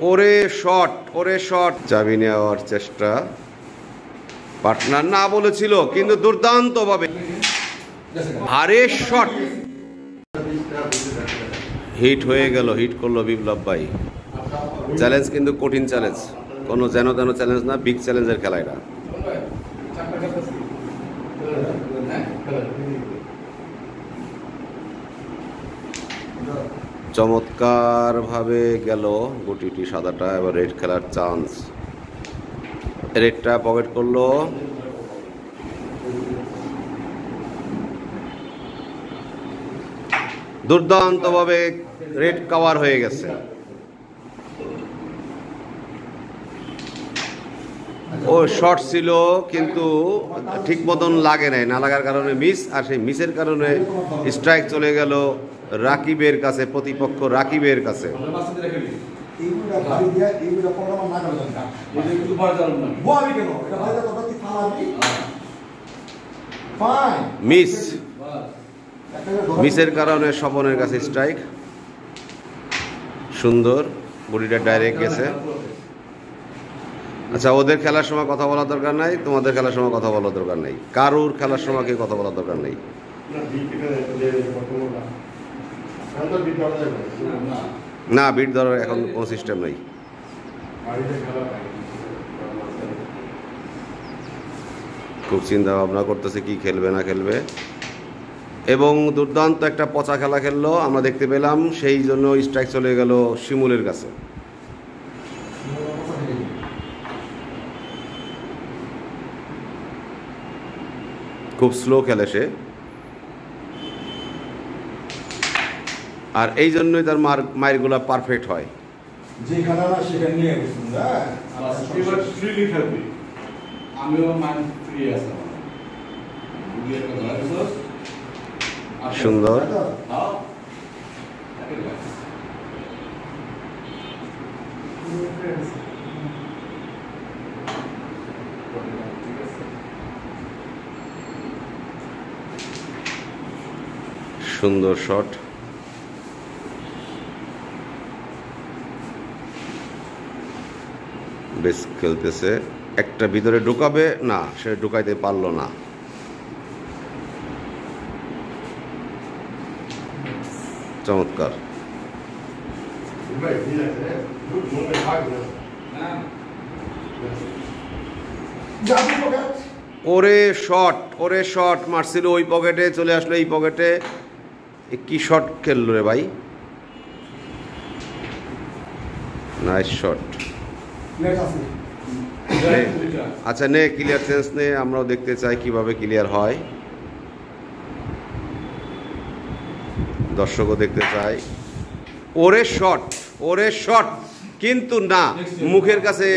ওরে শট, ওরে শট, চাবি নেওয়ার চেষ্টা, পার্টনার না বলেছিল কিন্তু দুর্দান্ত ভাবে, আরে শট, হিট হয়ে গেল, হিট করলো বিপ্লব ভাই। চ্যালেঞ্জ কিন্তু কঠিন চ্যালেঞ্জ, কোনো যেন তেন চ্যালেঞ্জ না, বিগ চ্যালেঞ্জের খেলা এটা। চমৎকার ভাবে গেল গুটিটি সাদাটা, এবার রেড খেলার চান্স, রেডটা পকেট করলো, দুর্দান্ত ভাবে রেড কভার হয়ে গেছে। ও শর্ট ছিল কিন্তু ঠিক মতন লাগে নাই, না লাগার কারণে মিস, আর সেই মিসের কারণে স্ট্রাইক চলে গেল রাকিবের কাছে, প্রতিপক্ষ রাকিবের কাছে। মিস, মিসের কারণে স্বপনের কাছে স্ট্রাইক। সুন্দর, বডিটা ডাইরেক্ট গেছে। আচ্ছা, ওদের খেলার সময় কথা বলার দরকার নাই, তোমাদের খেলার সময় কথা বলার দরকার নাই, কারুর খেলার সময় কেউ কথা বলার দরকার নেই। না, বিট ধরার এখন কোনো সিস্টেম নেই। খুব চিন্তা ভাবনা করতেছে কি খেলবে না খেলবে, এবং দুর্দান্ত একটা পচা খেলা খেললো আমরা দেখতে পেলাম, সেই জন্য স্ট্রাইক চলে গেল শিমুলের কাছে। খুব স্লো খেলে সে, আর এই জন্যই তার মায়েরগুলা পারফেক্ট হয়। সুন্দর, সুন্দর শট, বেশ খেলতেছে। একটা ভিতরে ঢুকাবে না, সে ঢুকাইতে পারলো না। চমৎকার, ওরে শট, ওরে শট মারছিল ওই পকেটে, চলে আসলো এই পকেটে। কি শট খেললো রে ভাই, নাইস শট। আচ্ছা নে, ক্লিয়ার সেন্স নে, আমরাও দেখতে চাই কিভাবে ক্লিয়ার হয়, দর্শকও দেখতে চাই। ওরে শট, ওরে শট, কিন্তু না, মুখের কাছে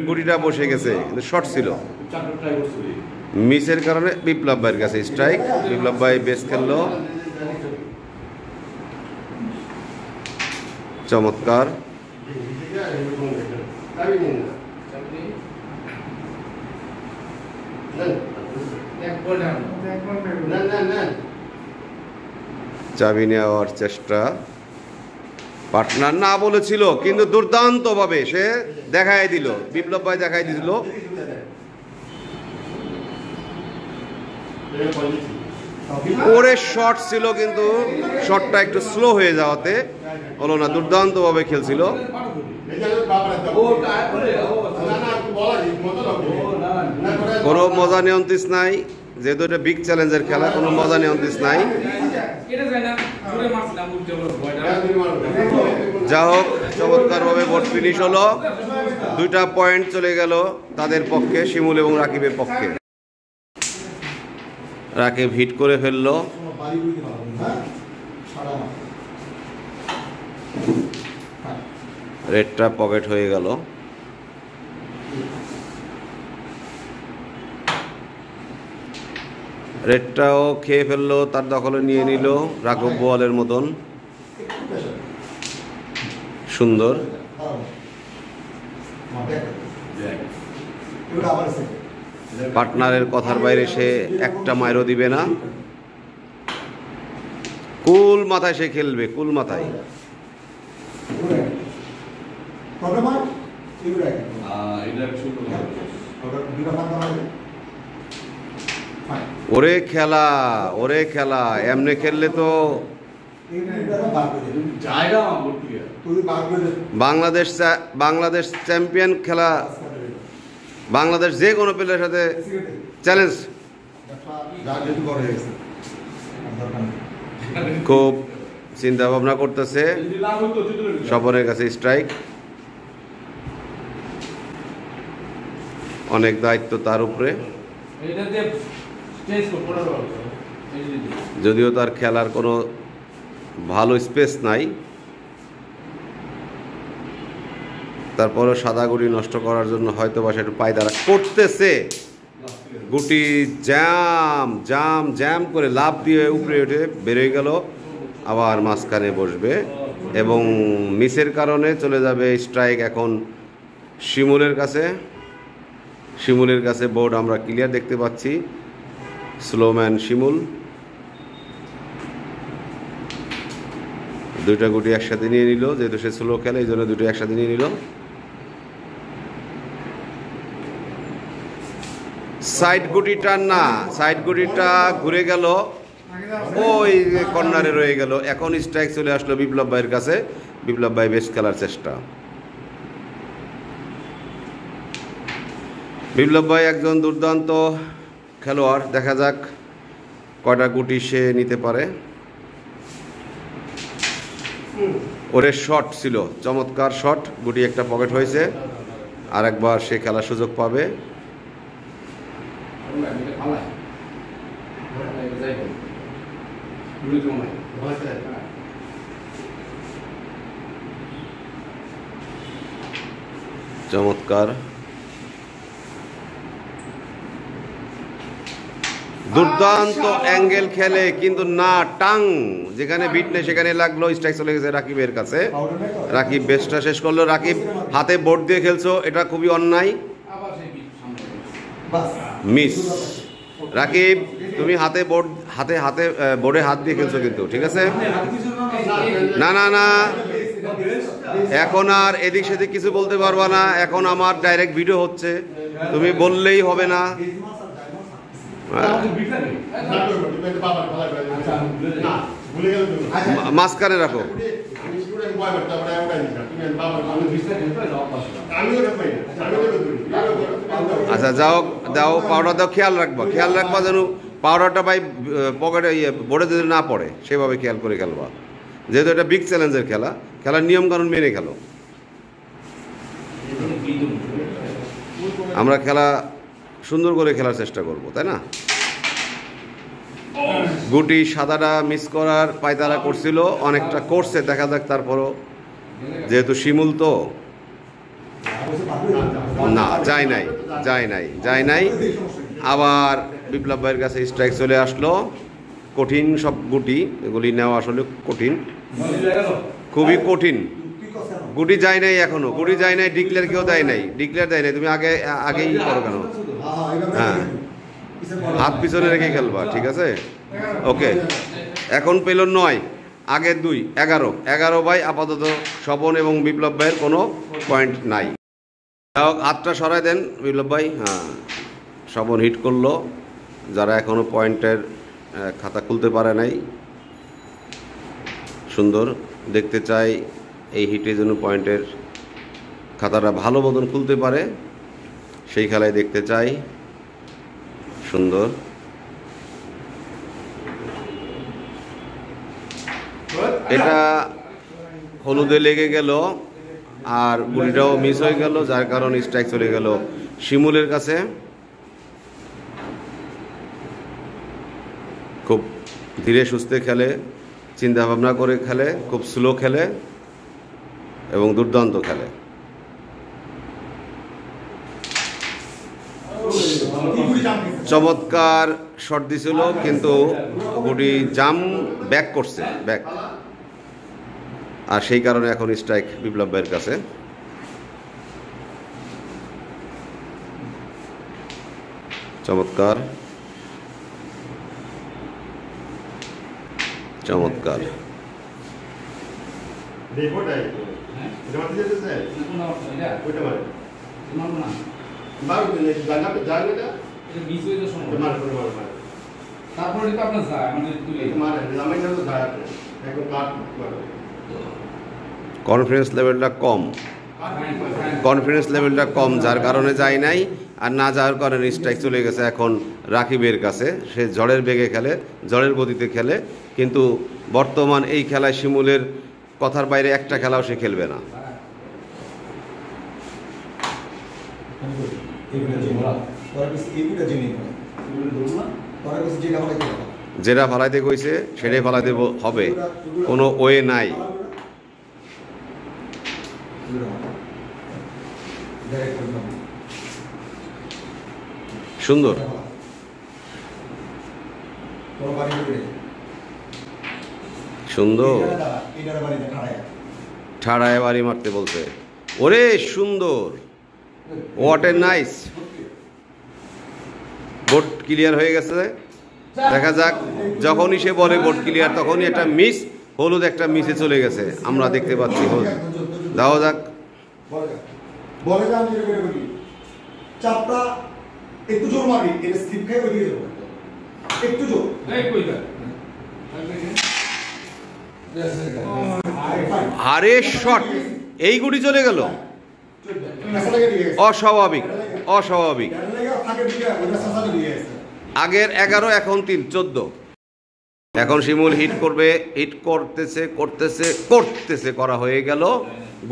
গুটিটা বসে গেছে, কিন্তু শট ছিল। মিসের কারণে বিপ্লব ভাইয়ের কাছে স্ট্রাইক, বিপ্লব ভাই বেশ খেললো। চমৎকার, চাবি নেওয়ার চেষ্টা, পার্টনার না বলেছিল কিন্তু দুর্দান্ত ভাবে সে দেখাই দিল, বিপ্লব ভাই দেখাই দিল। ওরে শট ছিল কিন্তু শটটা একটু স্লো হয়ে যাওয়াতে হলো না, দুর্দান্ত ভাবে খেলছিল। কোনো মজা নিয়ন্ত্রিত নাই, যেহেতু এটা বিগ চ্যালেঞ্জের খেলা, কোনো মজা নিয়ন্ত্রিত নাই। যা হোক, চমৎকার ভাবে বোর্ড ফিনিশ হলো, 2টা পয়েন্ট চলে গেল তাদের পক্ষে, শিমুল এবং রাকিবের পক্ষে। রাকিব হিট করে ফেললো, রেডটা পকেট হয়ে গেল। রেডটাও খেয়ে ফেললো, তার দখলে নিয়ে নিল রাঘব বোয়ালের মতন। সুন্দর, পার্টনারের কথার বাইরে সে একটা মাইরও দিবে না, কুল মাথায় সে খেলবে, কুল মাথায়। ওরে খেলা, ওরে খেলা, এমনি খেললে তো বাংলাদেশ চ্যাম্পিয়ন খেলা, বাংলাদেশ যে কোনো প্লেয়ারের সাথে চ্যালেঞ্জ। খুব চিন্তা ভাবনা করতেছে, স্বপনের কাছে স্ট্রাইক, অনেক দায়িত্ব তার উপরে, যদিও তার খেলার কোনো ভালো স্পেস নাই, তারপরে সাদা গুটি নষ্ট করার জন্য হয়তো বা সেটা পায়দারা করতেছে। গুটি জ্যাম জ্যাম জ্যাম করে লাফ দিয়ে উপরে উঠে বেরোয় গেল, আবার মাঝখানে বসবে এবং মিসের কারণে চলে যাবে স্ট্রাইক এখন শিমুলের কাছে। শিমুলের কাছে বোর্ড আমরা ক্লিয়ার দেখতে পাচ্ছি, স্লোম্যান শিমুল। দুইটা গুটি একসাথে নিয়ে নিল, যেহেতু সে স্লো খেলে এই জন্য দুটো একসাথে নিয়ে নিল। সাইড গুটিটা না, সাইড গুটিটা ঘুরে গেল, ওই কর্নারে রয়ে গেল। এখন স্ট্রাইক চলে আসলো বিপ্লব ভাইয়ের কাছে। বিপ্লব ভাই বেশ খেলার চেষ্টা। বিপ্লব ভাই একজন দুর্দান্ত খেলোয়াড়, দেখা যাক কয়টা গুটি সে নিতে পারে। ওরে শট ছিল, চমৎকার শট, গুটি একটা পকেট হয়েছে, আর একবার সে খেলার সুযোগ পাবে। চমৎকার, দুর্দান্ত অ্যাঙ্গেল খেলে, কিন্তু না, টাং যেখানে বিট নেই সেখানে লাগলো। স্ট্রাইক চলে গেছে রাকিবের কাছে। রাকিব বেস্টটা শেষ করলো। রাকিব হাতে বোর্ড দিয়ে খেলছো, এটা খুবই অন্যায়। মিস। রাকিব তুমি হাতে বোর্ডে হাত দিয়ে খেলছো কিন্তু, ঠিক আছে? না না না, এখন আর এদিক সেদিক কিছু বলতে পারবা না, এখন আমার ডাইরেক্ট ভিডিও হচ্ছে, তুমি বললেই হবে না। মাঝখানে রাখো। আচ্ছা যাও দাও, পাউডার দাও, খেয়াল রাখবা যেন পাউডারটা ভাই পকেটে বোর্ডে যদি না পড়ে, সেভাবে খেয়াল করে খেলবা, যেহেতু এটা বিগ চ্যালেঞ্জের খেলা, খেলার নিয়ম কানুন মেনে খেলো। আমরা খেলা সুন্দর করে খেলার চেষ্টা করব, তাই না? গুটি সাদাটা মিস করার পায়তারা করছিল, অনেকটা করছে, দেখা যাক। তারপরও যেহেতু শিমুল তো না, যায় নাই। আবার বিপ্লব ভাইয়ের কাছে স্ট্রাইক চলে আসলো। কঠিন সব গুটি, এগুলি নেওয়া আসলে কঠিন, খুবই কঠিন। গুটি যায় নাই এখনো, গুটি যায় নাই, ডিক্লেয়ার কেউ দেয় নাই, তুমি আগেই করো কেন? হ্যাঁ, হাত পিছনে রেখে খেলবা, ঠিক আছে? ওকে, এখন পেল 9, আগে 2, 11 ভাই। আপাতত স্বপন এবং বিপ্লব ভাইয়ের কোনো পয়েন্ট নাই। হাতটা সরাই দেন বিপ্লব ভাই। হ্যাঁ, স্বপন হিট করলো। যারা এখনো পয়েন্টের খাতা খুলতে পারে নাই, সুন্দর দেখতে চাই এই হিটের জন্য পয়েন্টের খাতাটা ভালো মতন খুলতে পারে, সেই খেলায় দেখতে চাই। সুন্দর, এটা হলুদে লেগে গেল আর গুলিটাও মিস হয়ে গেল, যার কারণে স্ট্রাইক চলে গেল শিমুলের কাছে। খুব ধীরে সুস্থে খেলে, চিন্তা ভাবনা করে খেলে, খুব স্লো খেলে এবং দুর্দান্ত খেলে। চমৎকার শট দিছিল, কিন্তু গুটি জাম ব্যাক করছে, আর সেই কারণে এখন স্ট্রাইক বিপ্লব ভাইয়ের কাছে। চমৎকার, চমৎকার। কনফিডেন্স লেভেলটা কম, কনফিডেন্স লেভেলটা কম, যার কারণে যায় নাই। আর না যাওয়ার কারণে স্ট্রাইক চলে গেছে এখন রাকিবের কাছে। সে ঝড়ের বেগে খেলে, ঝড়ের গতিতে খেলে, কিন্তু বর্তমান এই খেলায় শিমুলের কথার বাইরে একটা খেলাও সে খেলবে না। যেটা ফালাইতে কইছে সেটাই ফালাইতে হবে, কোনো ওয়ে নাই। সুন্দর, সুন্দর ঠাড়ায় বাড়ি মারতে বলছে। ওরে সুন্দর, what a nice. Board clear হয়ে গেছে, দেখা যাক। যখনই সে বলে বোর্ড ক্লিয়ার, তখনই একটা মিস, হলুদ একটা মিসে চলে গেছে, আমরা দেখতে পাচ্ছি। হলুদ দাও যাক, চাপটা একটু জোর মারি, এটা স্লিপ খাই ওই দিকে যাবো, একটু জোর। আরে শট, এই গুটি চলে গেল, অস্বাভাবিক, অস্বাভাবিক। আগের 11, এখন 3, 14। এখন শিমুল হিট করবে, হিট করতেছে করতেছে করতেছে, করা হয়ে গেল।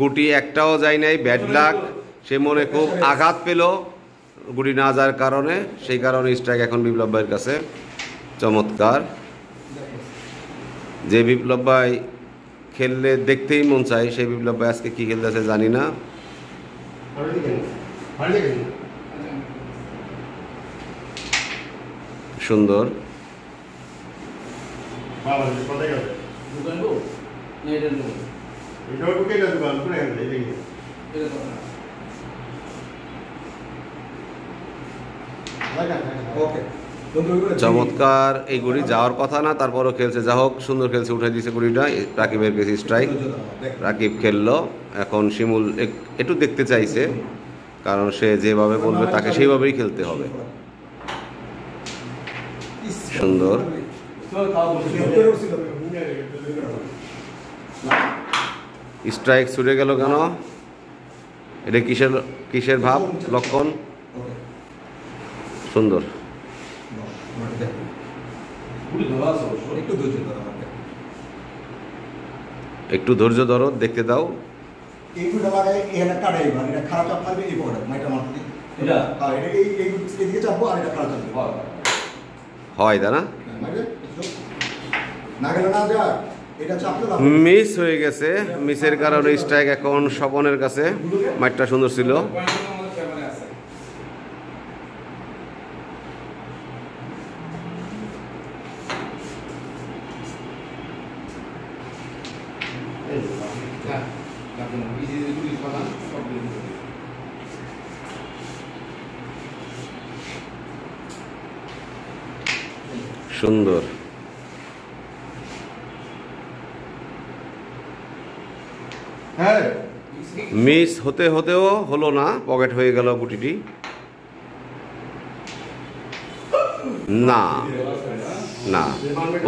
গুটি একটাও যায় নাই, ব্যাড লাক। সে মনে খুব আঘাত পেল গুটি না যাওয়ার কারণে, সেই কারণে স্ট্রাইক এখন বিপ্লব ভাইয়ের কাছে। চমৎকার। যে বিপ্লব ভাই খেললে দেখতেই মন চায়, সেই বিপ্লব ভাই আজকে কী খেলতেছে জানি না। সুন্দর, চমৎকার। এই গুড়ি যাওয়ার কথা না, তারপরও খেলছে। যা হোক, সুন্দর খেলছে, উঠে দিয়েছে গুড়িটা। রাকিবের কাছে স্ট্রাইক, রাকিব খেললো। এখন শিমুল একটু দেখতে চাইছে, কারণ সে যেভাবে বলবে তাকে সেইভাবেই খেলতে হবে। সুন্দর, স্ট্রাইক ছুটে গেল কেন? এটা কিসের কিসের ভাব, লক্ষণ? সুন্দর, একটু ধৈর্য ধরো, দেখতে দাও। হয় তা না, মিস হয়ে গেছে। মিসের কারণে স্ট্রাইক এখন স্বপনের কাছে। মাঠটা সুন্দর ছিল। সুন্দর, মিস হতে হতেও হলো না, পকেট হয়ে গেল গুটিটি। না না,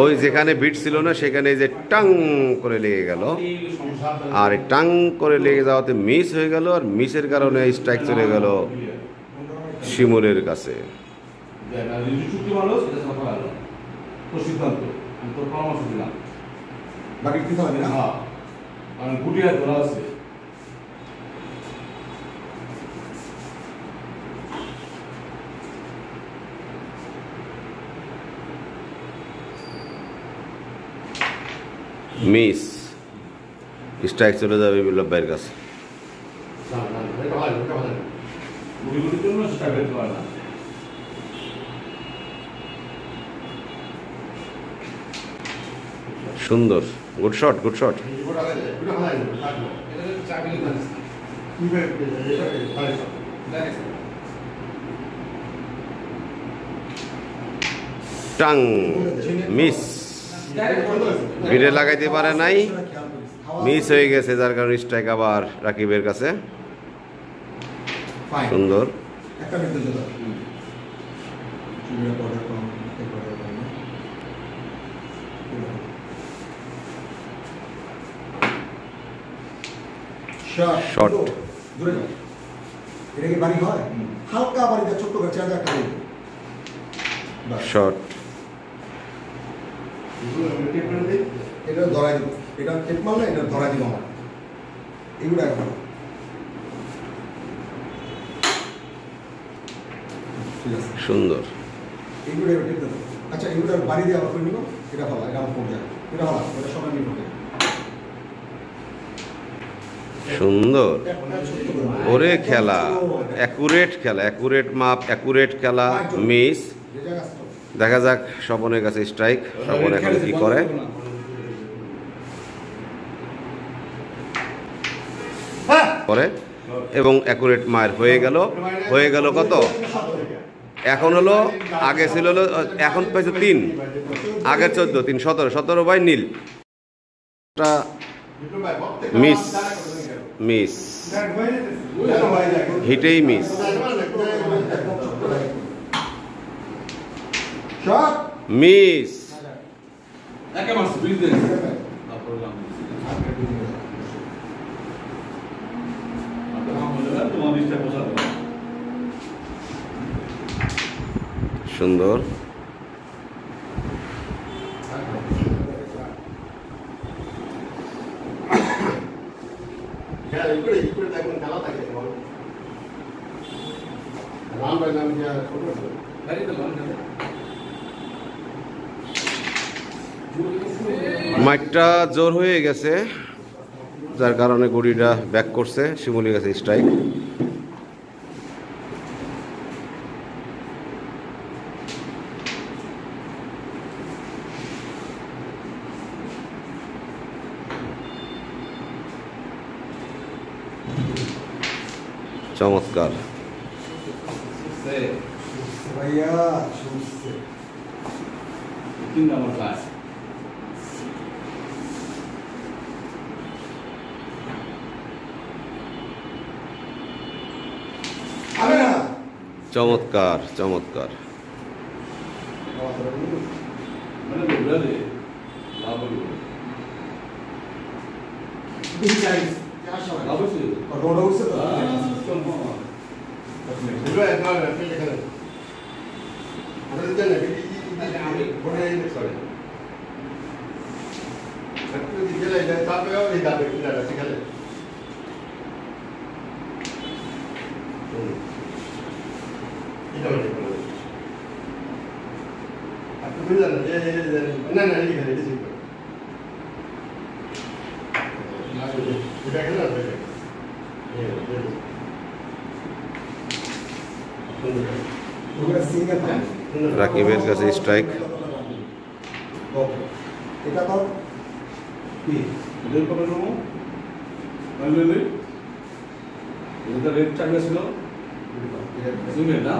ওই যেখানে বিট ছিল না সেখানে যে টাং করে লেগে গেল, আর টাং করে লেগে যাওয়াতে মিস হয়ে গেল। আর মিসের কারণে স্ট্রাইক চলে গেল শিমুলের কাছে। মিস, স্ট্রাইক চলে যাবে বিপ্লব ভাইয়ের কাছে। সুন্দর, good shot, good shot. Tongue, miss, ভিড়ে লাগাইতে পারে নাই। মিস হয়ে গেছে, যার কারণে স্ট্রাইক আবার রাকিবের কাছে। সুন্দর। শট। এটা কি বাড়ি হয়? হালকা বাড়িতে ছোট্ট গাছে একটা শট। এটা ধরাই দিব, এটা টেপ মারলে এটা ধরাই দিব আমার এগুলো এখন। সুন্দর। এগুলো টেপ দেবো। আচ্ছা এগুলো বাড়ি দিয়ে আবার করে নিব। এটা ভালো, এটা আমার পড়ে যায়, এটা ভালো, এটা সবাই নিয়ে পড়ে। সুন্দর। ওরে খেলা, অ্যাকুরেট খেলা, অ্যাকুরেট মাপ, অ্যাকুরেট খেলা, মিস। দেখা যাক স্বপনের কাছে স্ট্রাইক, স্বপন এখন কি করে। করে এবং অ্যাকুরেট মার হয়ে গেল। হয়ে গেল কত? এখন হলো, আগে ছিল হলো, এখন পেয়েছে 3, আগের 14, 3 17, 17 বাই নীল। মিস, মিস, হিটেই মিস। মিস। সুন্দর। মাইকটা জোর হয়ে গেছে, যার কারণে ঘড়িটা ব্যাক করছে। শিমুলির কাছে স্ট্রাইক। চমৎকার। চমৎকার, চমৎকার। রাকিবের কাছে স্ট্রাইক। এটা তো কি রেড কভার রুম মানে এটা রেড চাকা ছিল জুমে না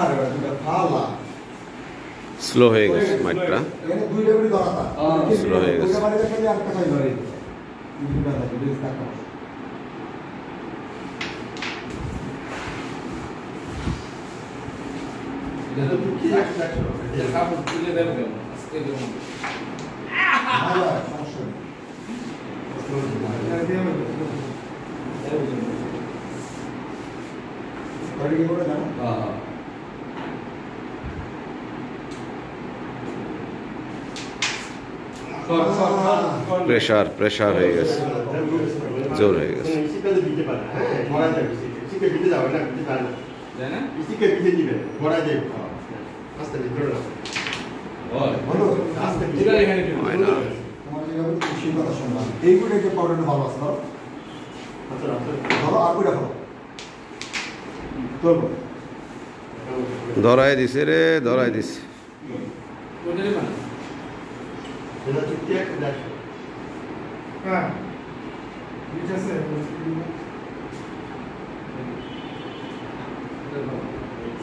আরে এটা ফালা স্লো হয়ে গেছে মাইকটা, এখানে দুই লেভেল ধরাতা স্লো হয়ে গেছে। ওটা মানে দেখলে আর কথা ধরে দুইটা থাকে দুই টাকা এটা তো কি একটা এটা কাপড় তুলে দেব কেন আজকে দেব ভালো সমস্যা নেই এটা দিয়ে আমি করে কি করে জানো হ্যাঁ প্রেশার, প্রেশার হয়ে গেছে, জোর হয়ে গেছে। ধরাই দিছে রে, ধরাই দিছে। হ্যাঁ ঠিক আছে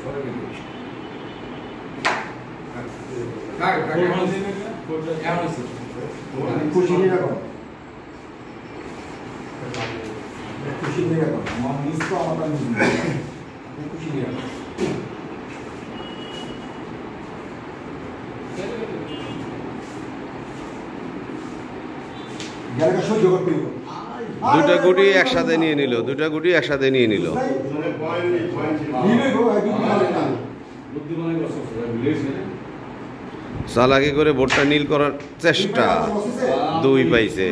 সরে গেল খুশি নিয়ে রাখো, খুশি নিয়ে রাখো, আমার মিস তো আমার মিস খুশি নিয়ে রাখো। গ্যালাকা সহ্য করতে হবে। দুটা গুটি একসাথে নিয়ে নিল, দুটা গুটি একসাথে নিয়ে নিল। চালাকি করে বোর্ডটা নীল করার চেষ্টা। 2 পাইছে।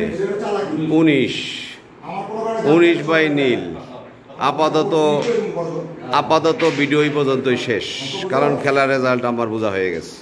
19 বাই নীল। আপাতত ভিডিও এই পর্যন্তই শেষ, কারণ খেলার রেজাল্ট আমার বোঝা হয়ে গেছে।